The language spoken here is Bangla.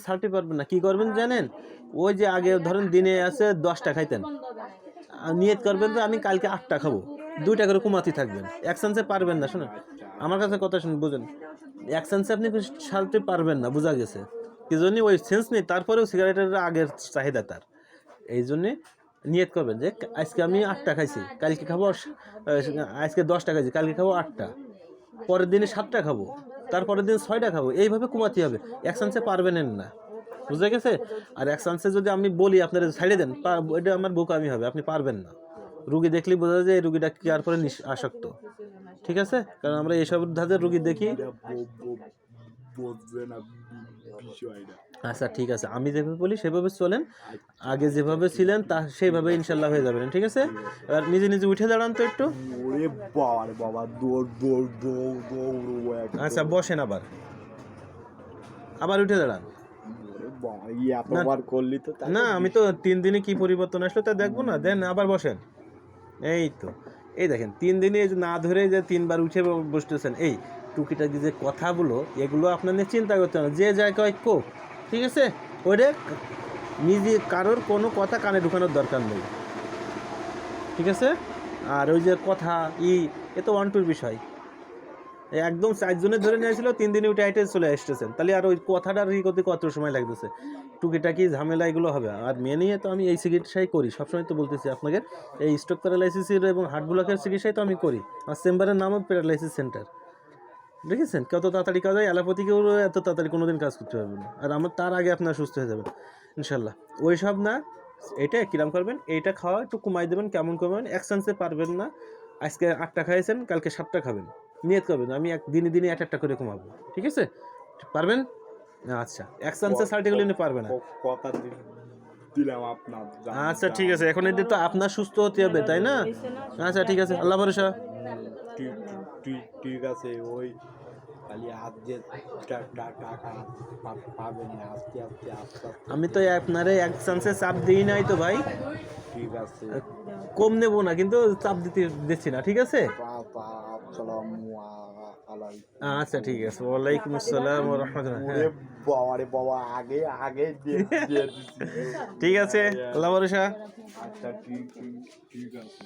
ছাড়তে পারবেন না, কি করবেন জানেন? ওই যে আগে ধরেন দিনে আছে 10টা খাইতেন, নিয়ত করবেন যে আমি কালকে 8টা খাবো, 2টা করে কমাতে থাকবেন। এক চান্সে পারবেন না, শোনেন আমার কাছে কথা শুনুন, বুঝেন, এক চান্সে আপনি ছাড়তে পারবেন না, বোঝা গেছে কি জন্য? ওই সেন্স নেই, তারপরেও সিগারেটের আগের চাহিদা তার। এই জন্যে নিয়ত করবেন যে আজকে আমি 8টা খাইছি, কালকে খাবো আজকে 10টা খাইছি, কালকে খাবো 8টা, পরের দিনে 7টা খাবো, তারপরের দিন 6টা খাবো, এইভাবে কমাতে হবে। এক চান্সে পারবেন না, বুঝে গেছে? আর এক চান্সে যদি আমি বলি আপনারা ছাড়িয়ে দেন, এটা আমার বোকামি হবে, আপনি পারবেন না। রুগী দেখলেই বোঝা যায় এই রুগীটা কি আর পরে আসক্ত, ঠিক আছে? কারণ আমরা এইসব ধাঁচের রুগী দেখি। আচ্ছা ঠিক আছে, আমি যেভাবে বলি সেভাবে চলেন, আগে যেভাবে ছিলেন তা সেইভাবে ইনশাল্লাহ হয়ে যাবেন, ঠিক আছে? এবার নিজে নিজে উঠে দাঁড়ান তো একটু। আচ্ছা বসেন, আবার আবার উঠে দাঁড়ান। না আমি তো 3 দিনে কি পরিবর্তন আসলো তা দেখবো না, দেন আবার বসেন। এই তো, এই দেখেন 3 দিনে না ধরে যে 3বার উঠে বসতেছেন, এই টুকিটাকি যে কথাগুলো এগুলো আপনাদের চিন্তা করতে হবে, যে যায় কয় কো, ঠিক আছে? ওইটা নিজে কারোর কোনো কথা কানে ঢুকানোর দরকার নেই, ঠিক আছে? আর ওই যে কথা এ তো 1-2 বিষয়, একদম 4 জনের ধরে নিয়েছিল, 3 দিনে উঠে হাইটে চলে আসতেছেন, তাহলে আর ওই কথাটা ই করতে কত সময় লাগতেছে? টুকিটাকি ঝামেলা এগুলো হবে। আর মেনে তো আমি এই চিকিৎসাই করি, সবসময় তো বলতেছি আপনাকে, এই স্ট্রোক প্যারালাইসিসের এবং হার্ট ব্লকের চিকিৎসাই তো আমি করি। আর চেম্বারের নামও প্যারালাইসিস সেন্টার, দেখেছেন কত তাড়াতাড়ি কাজ হয়? অ্যালোপ্যাথিকেও এত তাড়াতাড়ি কোনোদিন কাজ করতে পারবেন না, আর আমার তার আগে আপনার সুস্থ হয়ে যাবেন ইনশাল্লাহ। ওই সব না, এটা কিরাম করবেন, এইটা খাওয়া একটু কমাই দেবেন, কেমন করবেন? এক চান্সে পারবেন না, আজকে 8টা খাইয়েছেন, কালকে 7টা খাবেন, নিয়ত করবেন আমি দিনে দিনে একটা করে কমাবো, ঠিক আছে? পারবেন? আচ্ছা, এক চান্সে সার্টিগুলো নিয়ে পারবে না, কথা দিলাম আপনার। আচ্ছা ঠিক আছে, এখন এদের তো আপনার সুস্থ হতে হবে, তাই না? আচ্ছা ঠিক আছে, আল্লাহ ভরসা। ঠিক আছে, ওই খালি হাত দিয়ে টাকা পাবেন, আস্তে আস্তে আস্তে আস্তে। আমি তো আপনারে এক চান্সে চাপ দিই নাই তো ভাই, ঠিক আছে, কম নেবো না, কিন্তু চাপ দিচ্ছি না, ঠিক আছে? আচ্ছা ঠিক আছে, ওয়ালাইকুম আসসালাম ওয়া রাহমাতুল্লাহ। বাবা আগে আগে দিয়ে ঠিক আছে, আল্লাহ ভরসা। আচ্ছা ঠিক আছে।